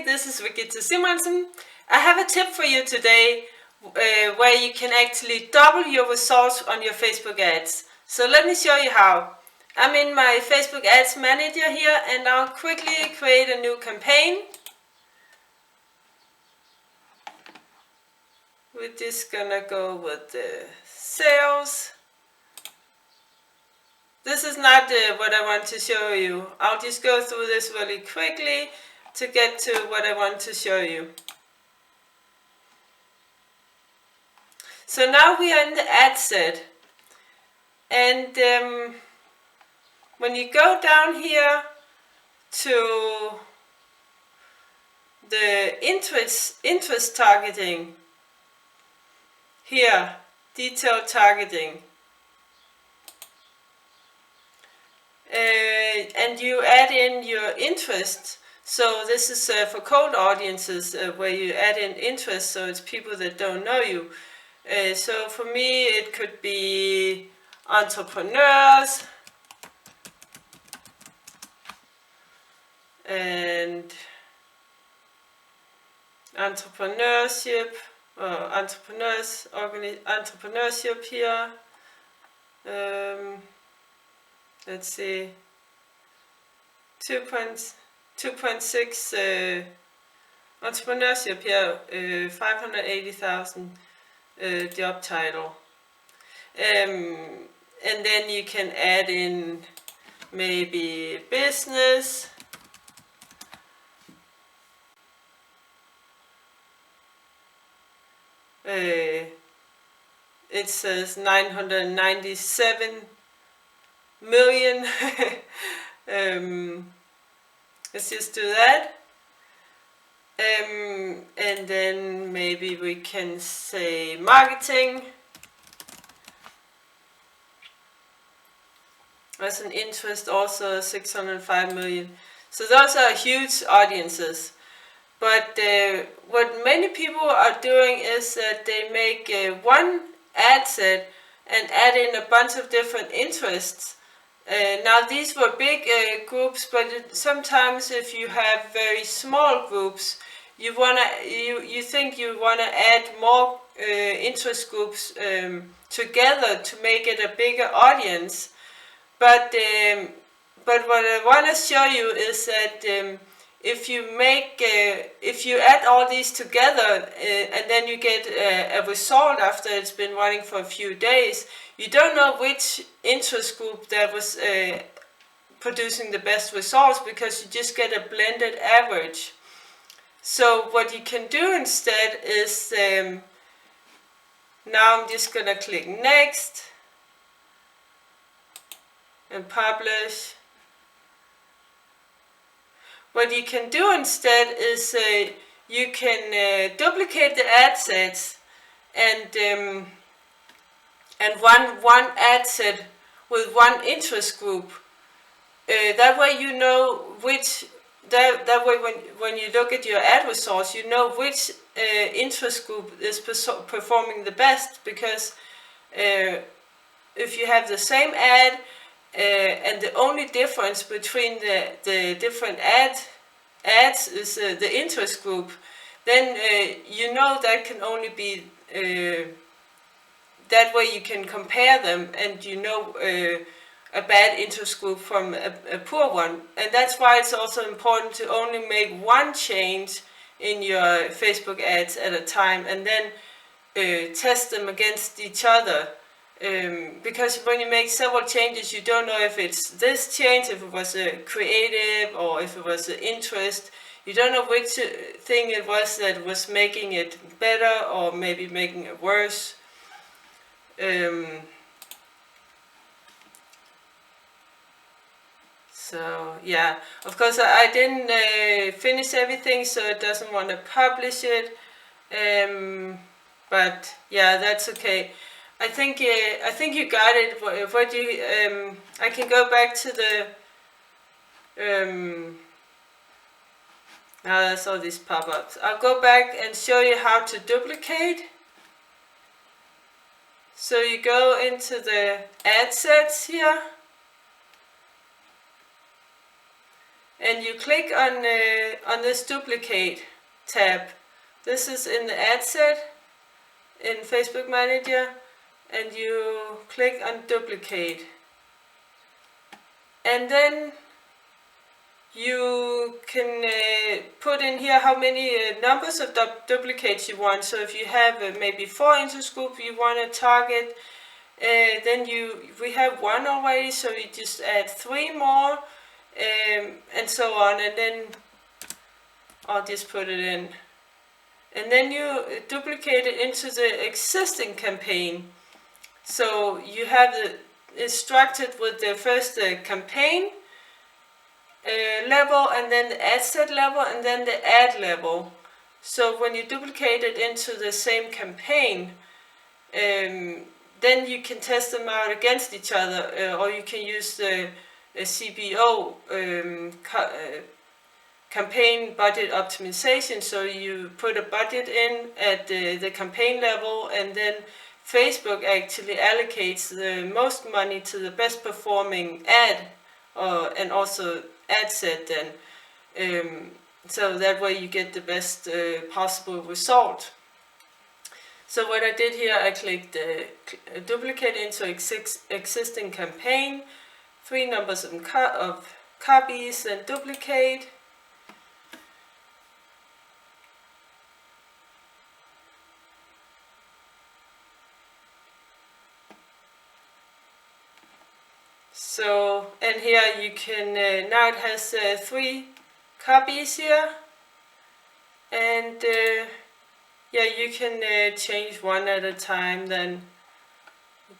Hi, this is Regitze. I have a tip for you today where you can actually double your results on your Facebook ads. So let me show you how. I'm in my Facebook Ads Manager here and I'll quickly create a new campaign. We're just gonna go with the sales. This is not what I want to show you. I'll just go through this really quickly to get to what I want to show you. So now we are in the ad set, and when you go down here to the interest targeting, here, detailed targeting, and you add in your interest. So this is for cold audiences where you add in interest, so it's people that don't know you. So for me it could be entrepreneurs and entrepreneurship, entrepreneurship here. Let's see, 2.6 entrepreneurship here, 580,000 job title. And then you can add in maybe business. It says 997 million. Let's just do that. And then maybe we can say marketing. That's an interest, also 605 million. So those are huge audiences. But what many people are doing is that they make one ad set and add in a bunch of different interests. Now these were big groups, but sometimes if you have very small groups, you think you wanna add more interest groups together to make it a bigger audience. But what I want to show you is that if you add all these together and then you get a result after it's been running for a few days, you don't know which interest group that was producing the best results, because you just get a blended average. So what you can do instead is, now I'm just gonna click next and publish. What you can do instead is you can duplicate the ad sets and run one ad set with one interest group. That way you know which. That way when you look at your ad results, you know which interest group is performing the best, because if you have the same ad and the only difference between the different ads is the interest group, then you know that can only be that way you can compare them, and you know a bad interest group from a poor one. And that's why it's also important to only make one change in your Facebook ads at a time, and then test them against each other. Because when you make several changes, you don't know if it's this change, if it was a creative, or if it was an interest. You don't know which thing it was that was making it better or maybe making it worse. So yeah, of course I didn't finish everything, so it doesn't want to publish it. But yeah, that's okay. I think you got it. What you I can go back to the now there's all these pop-ups. I'll go back and show you how to duplicate. So you go into the ad sets here, and you click on this duplicate tab. This is in the ad set in Facebook Manager, and you click on duplicate, and then you can put in here how many numbers of duplicates you want. So if you have maybe 4 interest groups you want to target, then we have 1 already, so you just add 3 more, and so on, and then I'll just put it in. And then you duplicate it into the existing campaign. So you have it's structured with the first campaign level, and then the ad set level, and then the ad level. So when you duplicate it into the same campaign, then you can test them out against each other, or you can use the CBO, campaign budget optimization. So you put a budget in at the campaign level, and then Facebook actually allocates the most money to the best performing ad, and also ad set then. So that way you get the best possible result. So what I did here, I clicked duplicate into existing campaign, 3 numbers of copies, and duplicate. So, and here you can, now it has 3 copies here, and yeah, you can change 1 at a time. Then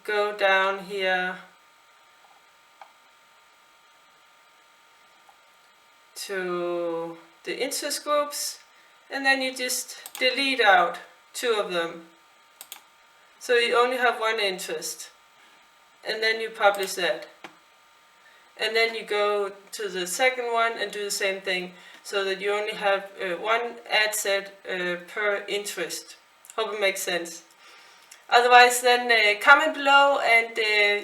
go down here to the interest groups, and then you just delete out 2 of them, so you only have 1 interest, and then you publish that. And then you go to the second one and do the same thing, so that you only have 1 ad set per interest. Hope it makes sense. Otherwise, then comment below, and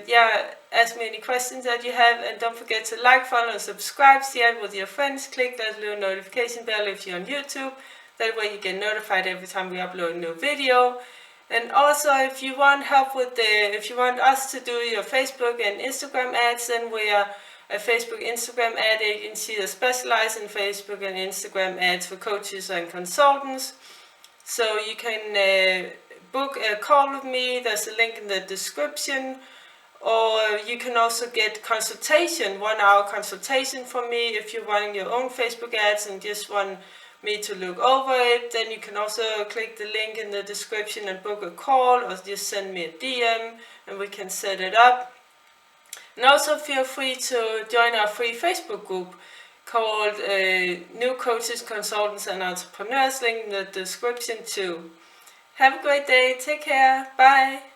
yeah, ask me any questions that you have, and don't forget to like, follow, and subscribe. Share it with your friends. Click that little notification bell if you're on YouTube. That way you get notified every time we upload a new video. And also, if you want help with if you want us to do your Facebook and Instagram ads, then we are a Facebook Instagram ad agency that specializes in Facebook and Instagram ads for coaches and consultants. So you can book a call with me. There's a link in the description. Or you can also get consultation, 1-hour consultation from me if you're running your own Facebook ads and just want me to look over it. Then you can also click the link in the description and book a call, or just send me a DM and we can set it up. And also feel free to join our free Facebook group called New Coaches, Consultants and Entrepreneurs, link in the description too. Have a great day, take care, bye!